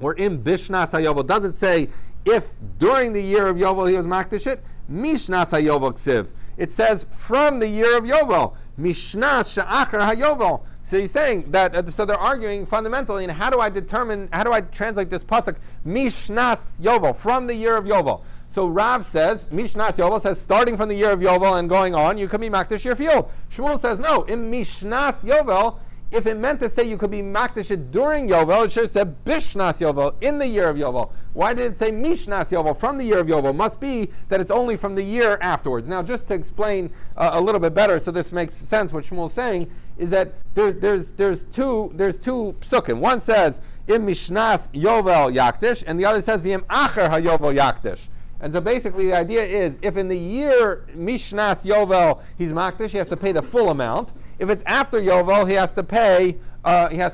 or im bishnas HaYovel. Does it say if during the year of Yovel he was makdish it? Mishnas HaYovel ksiv. It says from the year of Yovel. Mishnas she'achar HaYovel. So he's saying that, so they're arguing fundamentally, and how do I translate this pasuk? Mishnas Yovel, from the year of Yovel. So Rav says, Mishnas Yovel says, starting from the year of Yovel and going on, you can be makdish your field. Shmuel says, no, in Mishnas Yovel, if it meant to say you could be makdish it during Yovel, it should have said Bishnas Yovel, in the year of Yovel. Why did it say Mishnas Yovel, from the year of Yovel? Must be that it's only from the year afterwards. Now, just to explain a little bit better, so this makes sense, what Shmuel's saying is that there's two psukim. One says, Im Mishnas Yovel Yakdish, and the other says, V'im Acher HaYovel Yakdish. And so basically the idea is, if in the year Mishnas Yovel he's makdish, he has to pay the full amount. If it's after Yovel, he has to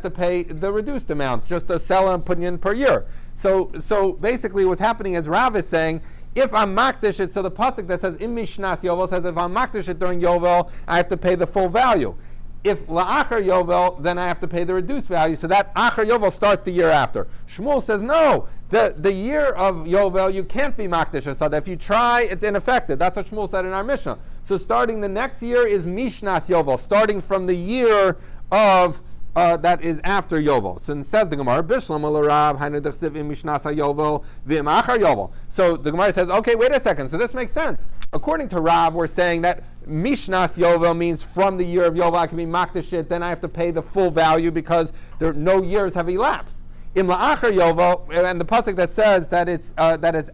pay the reduced amount, just a sell and put in per year. So basically what's happening is Rav is saying, if I'm makdish it, so the pasuk that says in Mishnas Yovel says if I'm makdish it during Yovel, I have to pay the full value. If la'achar yovel, then I have to pay the reduced value. So that achar yovel starts the year after. Shmuel says no. The year of yovel you can't be makdish. So that if you try, it's ineffective. That's what Shmuel said in our Mishnah. So starting the next year is mishnas yovel, starting from the year of that is after yovel. So it says the Gemara, Bishlam Rav Hainu Dechsiv im Mishnas Yovel v'im Achar Yovel. So the Gemara says, okay, wait a second. So this makes sense. According to Rav, we're saying that Mishnas Yovel means from the year of Yovel I can be makdish it, then I have to pay the full value because no years have elapsed. Im La'achar Yovel, and the pasuk that says that it's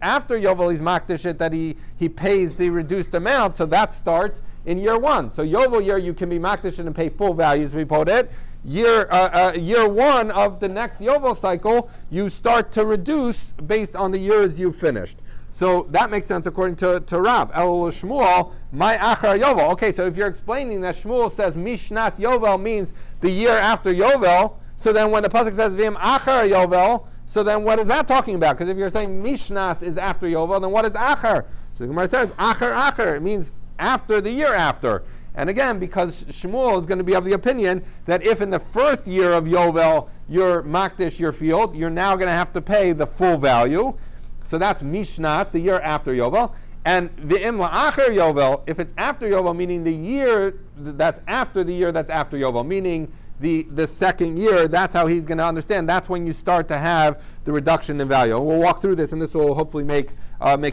after Yovel he's makdish it, that he pays the reduced amount. So that starts in year one. So Yovel year you can be makdish it and pay full values. We put it. Year one of the next Yovel cycle, you start to reduce based on the years you've finished. So that makes sense according to Rav. El Shmuel, my achar Yovel. Okay, so if you're explaining that Shmuel says Mishnas Yovel means the year after Yovel, so then when the pasuk says Vim achar Yovel, so then what is that talking about? Because if you're saying Mishnas is after Yovel, then what is achar? So the Gemara says achar. It means after the year after. And again, because Shmuel is going to be of the opinion that if in the first year of Yovel you're makdish your field, you're now going to have to pay the full value. So that's Mishnas, the year after Yovel. And v'im la'achar Yovel, if it's after Yovel, meaning the year that's after the year that's after Yovel, meaning the second year, that's how he's going to understand. That's when you start to have the reduction in value. We'll walk through this, and this will hopefully make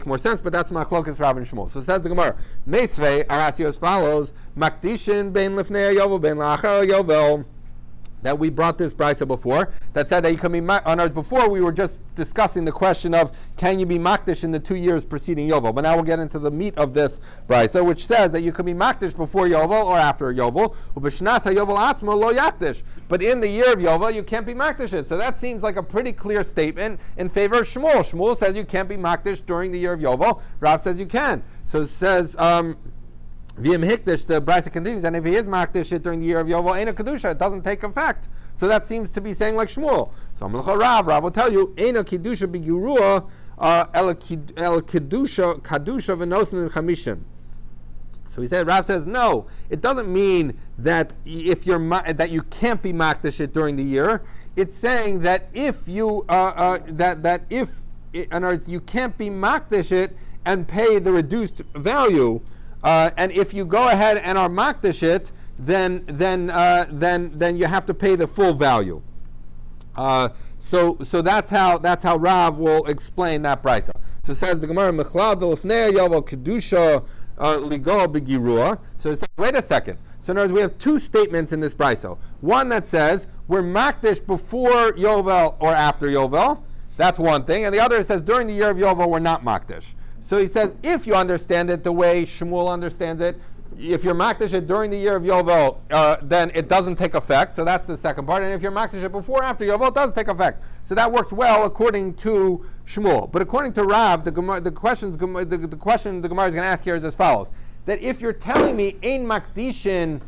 more sense, but that's Machlokas Rav and Shmuel. So it says the Gemara, Meisvei Arasio as follows, Makdishin ben lifnei Yovel ben la'achar Yovel, that we brought this brisa before, that said that you can be before we were just discussing the question of can you be makdish in the 2 years preceding Yovel, but now we'll get into the meat of this brisa, which says that you can be makdish before Yovel or after Yovel. But in the year of Yovel you can't be makdish it. So that seems like a pretty clear statement in favor of Shmuel. Shmuel says you can't be makdish during the year of Yovel. Rav says you can. So it says V'im hikdish, the brisa continues, and if he is makdish it during the year of Yovel, ain't a kedusha, it doesn't take effect. So that seems to be saying like Shmuel. So Rav will tell you, ain't a kedusha b'girua el kedusha v'nosnin chamishin. So he said, Rav says, no, it doesn't mean that if you're that you can't be makdish it during the year. It's saying that if you in other words, you can't be makdish it and pay the reduced value. And if you go ahead and are makdish it, then you have to pay the full value. So that's how Rav will explain that brisa. So it says the Gemara Mechlal delifnei Yovel kedusha ligo begirua. So it says, wait a second. So in other words, we have two statements in this brisa. One that says we're makdish before Yovel or after Yovel. That's one thing, and the other says during the year of Yovel we're not makdish. So he says, if you understand it the way Shmuel understands it, if you're makdish it during the year of Yovel, then it doesn't take effect. So that's the second part. And if you're makdish it before or after Yovel, it does take effect. So that works well according to Shmuel. But according to Rav, the question the Gemara is going to ask here is as follows: that if you're telling me ein makdishin,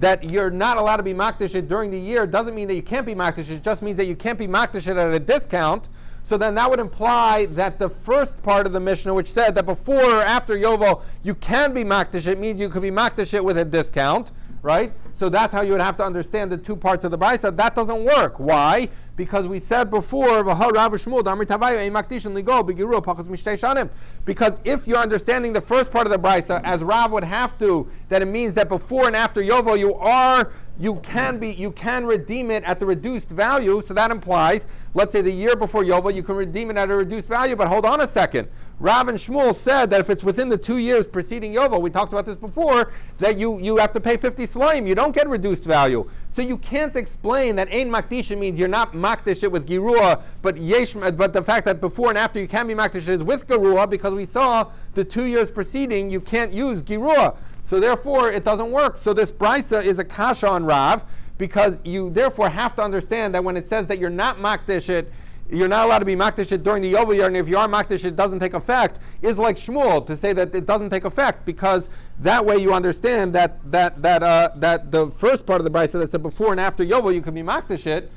that you're not allowed to be makdish it during the year, doesn't mean that you can't be makdish it. It just means that you can't be makdish it at a discount. So then that would imply that the first part of the Mishnah, which said that before or after Yovel you can be makdish it, means you could be makdish it with a discount, right? So that's how you would have to understand the two parts of the brisa. That doesn't work. Why? Because we said before, because if you're understanding the first part of the brisa, as Rav would have to, that it means that before and after Yovel you can redeem it at the reduced value. So that implies, let's say the year before Yovel, you can redeem it at a reduced value. But hold on a second. Rav and Shmuel said that if it's within the 2 years preceding Yovel, we talked about this before, that you have to pay 50 slayim. You don't get reduced value. So you can't explain that ein makdish means you're not makdish it with girua, but the fact that before and after you can be makdish is with girua, because we saw the 2 years preceding you can't use girua. So therefore, it doesn't work. So this brisa is a kasha on Rav, because you therefore have to understand that when it says that you're not makdish it, you're not allowed to be makdish it during the Yovel year, and if you are makdish it doesn't take effect, is like Shmuel to say that it doesn't take effect, because that way you understand that the first part of the brisa that said before and after Yovel you can be makdish it,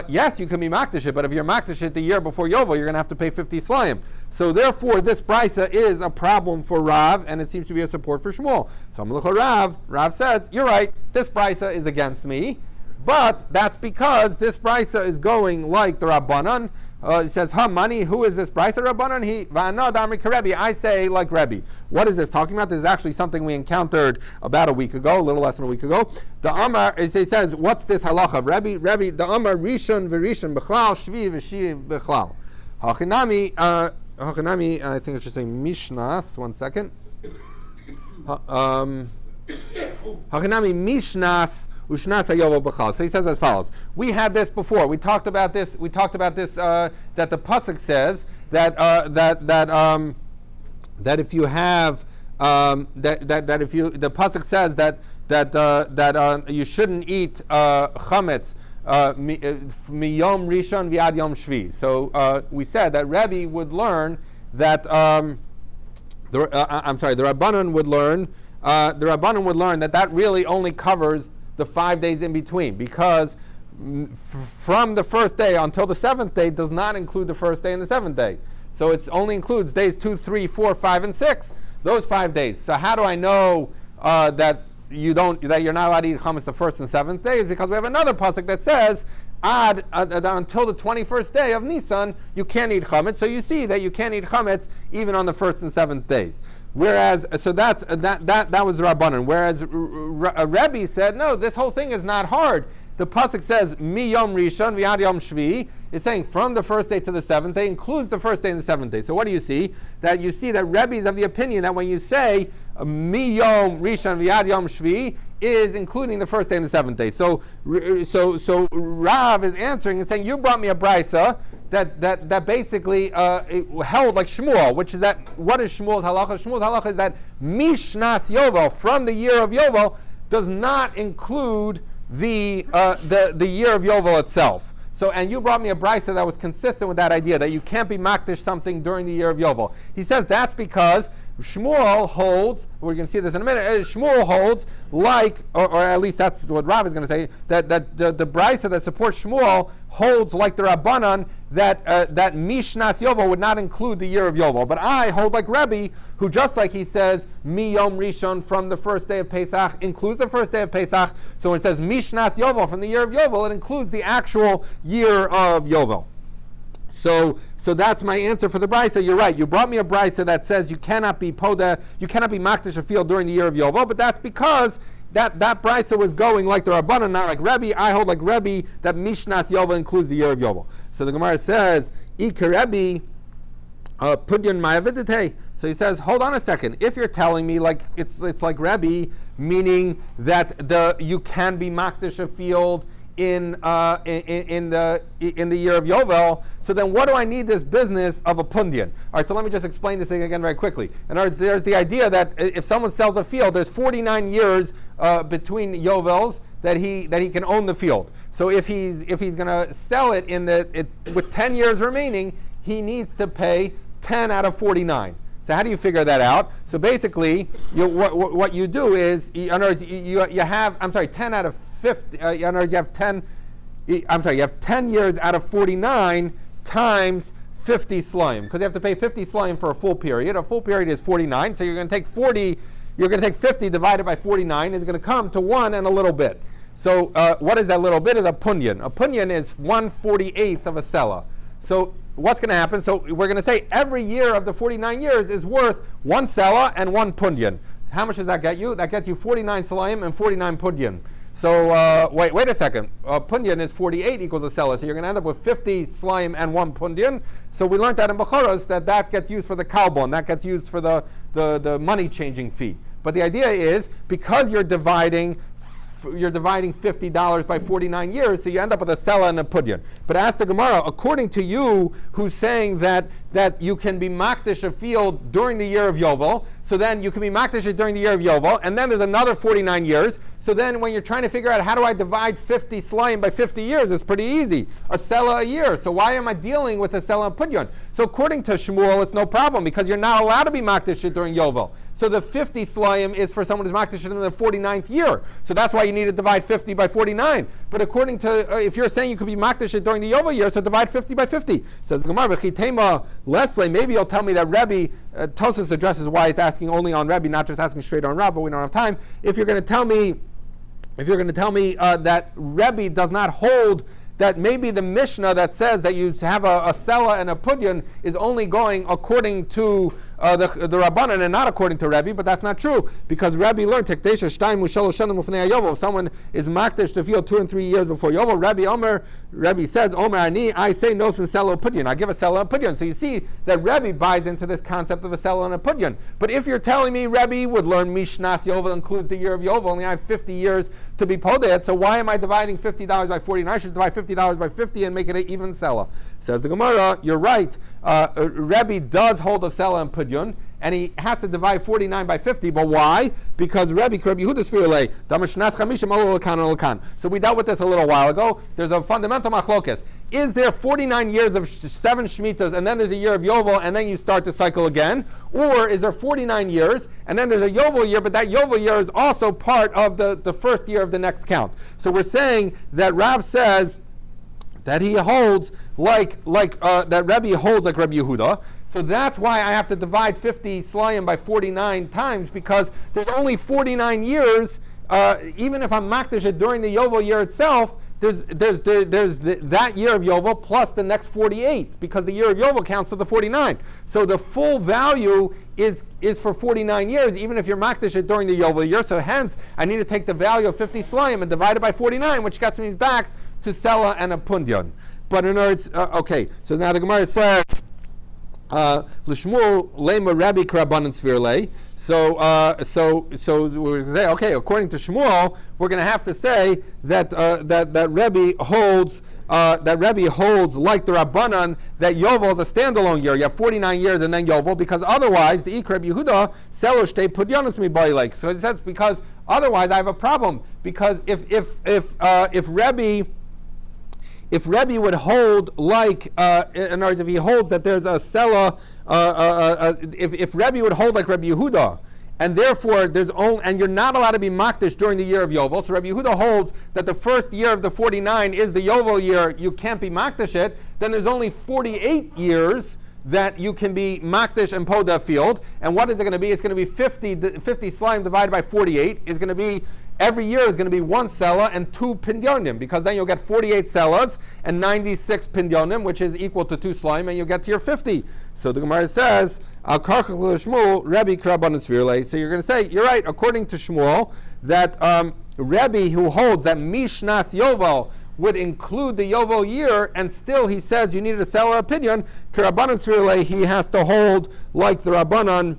yes, you can be makdish it, but if you're makdish it the year before Yovel, you're going to have to pay 50 slayim. So therefore, this brisa is a problem for Rav, and it seems to be a support for Shmuel. So Rav says, you're right, this brisa is against me, but that's because this brisa is going like the Rabbanan. It says, money, who is this brisa Rabbanan? I say like Rebbe. What is this talking about? This is actually something we encountered about a week ago, a little less than a week ago. The Amar, he says, what's this halacha of Rebbe? The Amar Rishon v'Rishon b'chlal, Shvi v'Shi b'chlal. Hachinami, I think it should say Mishnas, 1 second. Hachinami Mishnas, so he says as follows. We had this before. We talked about this. That the pasuk says that if you have that if you the pasuk says that you shouldn't eat chametz miyom rishon v'ad yom shvi. So we said that Rebbe would learn that the Rabbanan would learn that really only covers the 5 days in between, because from the first day until the seventh day does not include the first day and the seventh day. So it only includes days 2, 3, 4, 5, and 6. Those 5 days. So how do I know that you're not allowed to eat chametz the first and seventh days? Because we have another pasuk that says until the 21st day of Nisan you can't eat chametz. So you see that you can't eat chametz even on the first and seventh days. Whereas, so that was the Rabbanan. Whereas Rebbe said, no, this whole thing is not hard. The pasuk says mi yom rishon v'ad yom shvi. It's saying from the first day to the seventh day includes the first day and the seventh day. So what do you see? That you see that Rebbe is of the opinion that when you say mi yom rishon v'ad yom shvi is including the first day and the seventh day. So Rav is answering and saying, you brought me a brisa that basically held like Shmuel, which is that, what is Shmuel's halacha? Shmuel's halacha is that Mishnas Yovel, from the year of Yovel, does not include the year of Yovel itself. So, and you brought me a brisa that was consistent with that idea, that you can't be makdish something during the year of Yovel. He says that's because Shmuel holds, we're going to see this in a minute, Shmuel holds like, or at least that's what Rav is going to say, that the brisa that supports Shmuel holds like the Rabbanan, that Mishnas Yovel would not include the year of Yovel. But I hold like Rebbe, who just like he says, Mi Yom Rishon, from the first day of Pesach, includes the first day of Pesach. So when it says Mishnas Yovel, from the year of Yovel, it includes the actual year of Yovel. So that's my answer for the brisa. You're right. You brought me a brisa that says you cannot be makdish a field during the year of Yovel, but that's because that brisa was going like the Rabbanan, not like Rebbe. I hold like Rebbe that Mishnas Yovel includes the year of Yovel. So the Gemara says, Ika Rebbe pudyon ma'avidite. So he says, hold on a second. If you're telling me like it's like Rebbe, meaning that you can be makdish a field in the year of Yovel, so then what do I need this business of a pundian? All right, so let me just explain this thing again very quickly. And there's the idea that if someone sells a field, there's 49 years between Yovels that he can own the field. So if he's going to sell it with 10 years remaining, he needs to pay 10 out of 49. So how do you figure that out? So basically, what you do is, in other words, you have 10 out of 50. In other words, you have 10 years out of 49 times 50 slayim, because you have to pay 50 slayim for a full period. A full period is 49, so you're going to take 40. You're going to take 50 divided by 49 is going to come to 1 and a little bit. So what is that little bit? Is a punyan. A punyan is 1/48th of a selah. So what's going to happen? So we're going to say every year of the 49 years is worth 1 selah and 1 punyan. How much does that get you? That gets you 49 salayim and 49 punyan. So wait a second. Punyan is 48 equals a selah. So you're going to end up with 50 slayim and 1 punyan. So we learned that in Bechoros that gets used for the kalbon. That gets used for the money changing fee. But the idea is, because you're dividing $50 by 49 years, so you end up with a selah and a pudyan. But ask the Gemara, according to you, who's saying that you can be makdish a field during the year of Yovel, so then you can be makdish it during the year of Yovel, and then there's another 49 years. So then when you're trying to figure out how do I divide 50 slayim by 50 years, it's pretty easy. A selah a year. So why am I dealing with a selah and pudyan? So according to Shmuel, it's no problem, because you're not allowed to be makdish it during Yovel. So the 50 slayim is for someone who's makdish in the 49th year. So that's why you need to divide 50 by 49. But according to, if you're saying you could be makdish during the Yovel year, so divide 50 by 50. Says the Gemara, V'chitema Leslie, maybe you'll tell me that Rebbe, Tosfos addresses why it's asking only on Rebbe, not just asking straight on Rav, but we don't have time. If you're going to tell me that Rebbe does not hold that maybe the Mishnah that says that you have a Sela and a Pudyan is only going according to the Rabbanan and not according to Rebbe, but that's not true, because Rebbe learned Tekdesha Shtayim Ushalosh Shanim Ufnei Yovel. If someone is makdish to field 2 and 3 years before Yovel, Rebbe says, Omer Ani, I say no sin Sela Pudyan. I give a Sela and Pudyan. So you see that Rebbe buys into this concept of a Sela and a Pudyan. But if you're telling me Rebbe would learn Mishnas Yovel includes the year of Yovel, only I have 50 years to be poded, so why am I dividing $50 by 49? I should divide $50 by 50 and make it an even Sela. Says the Gemara, you're right. Rebbe does hold a Sela and Pudyan, and he has to divide 49 by 50. But why? Because Rebbe Yehuda Neuberger. So we dealt with this a little while ago. There's a fundamental machlokes. Is there 49 years of 7 Shemitas, and then there's a year of Yovel, and then you start the cycle again? Or is there 49 years, and then there's a Yovel year, but that Yovel year is also part of the first year of the next count? So we're saying that Rav says that he holds that Rebbe holds like Rebbe Yehuda. So that's why I have to divide 50 slayim by 49 times, because there's only 49 years. Even if I'm makdish during the Yovel year itself, there's that year of Yovel plus the next 48, because the year of Yovel counts to the 49. So the full value is for 49 years, even if you're makdish during the Yovel year. So hence, I need to take the value of 50 slayim and divide it by 49, which gets me back to Sela and a Pundyan. But in other words, okay, so now the Gemara says, L'shmuel lema Rabbi K'Rabbanan Svirlei. So we're going to say, okay, according to Shmuel, we're going to have to say that that Rebbe holds like the Rabbanan that Yovel is a standalone year. You have 49 years and then Yovel, because otherwise the Ikrab Yehuda Seloshte Pudyanos mi Bailek. So it says, because otherwise I have a problem, because if Rebbe would hold like, in other words, if he holds that there's a Sela, if Rebbe would hold like Rebbe Yehuda, and therefore and you're not allowed to be makdish during the year of Yovel, so Rebbe Yehuda holds that the first year of the 49 is the Yovel year, you can't be makdish it, then there's only 48 years that you can be makdish and poda field. And what is it going to be? It's going to be 50 slime divided by 48 is going to be, every year is going to be 1 sela and 2 pindyonim, because then you'll get 48 selas and 96 pindyonim, which is equal to 2 slime, and you'll get to your 50. So the Gemara says, Al Karchach Shmuel, Rebbe K'Rabbanan Svirlei. So you're going to say, you're right, according to Shmuel, that Rebbe, who holds that Mishnas Yovel would include the Yovel year, and still he says you needed a Sela opinion, K'Rabbanan Svirlei, he has to hold like the Rabbanan,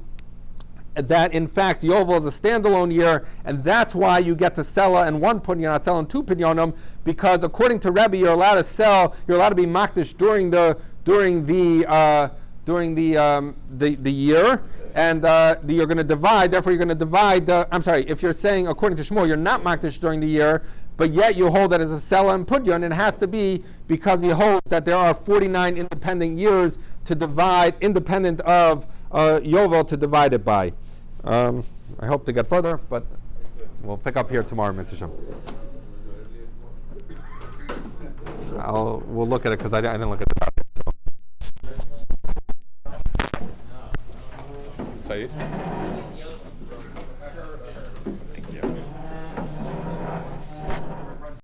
that in fact Yovel is a standalone year, and that's why you get to Sela and 1 pidyon, not Sela and 2 pidyonim, because according to Rebbe, you're allowed to you're allowed to be makdish during the year, and you're going to divide. Therefore, you're going to divide. If you're saying according to Shmuel, you're not makdish during the year, but yet you hold that as a Sela and Pudyon, it has to be because he holds that there are 49 independent years to divide, independent of Yovel, to divide it by. I hope to get further, but we'll pick up here tomorrow, Mitzvah. We'll look at it because I didn't look at the topic. So. Said?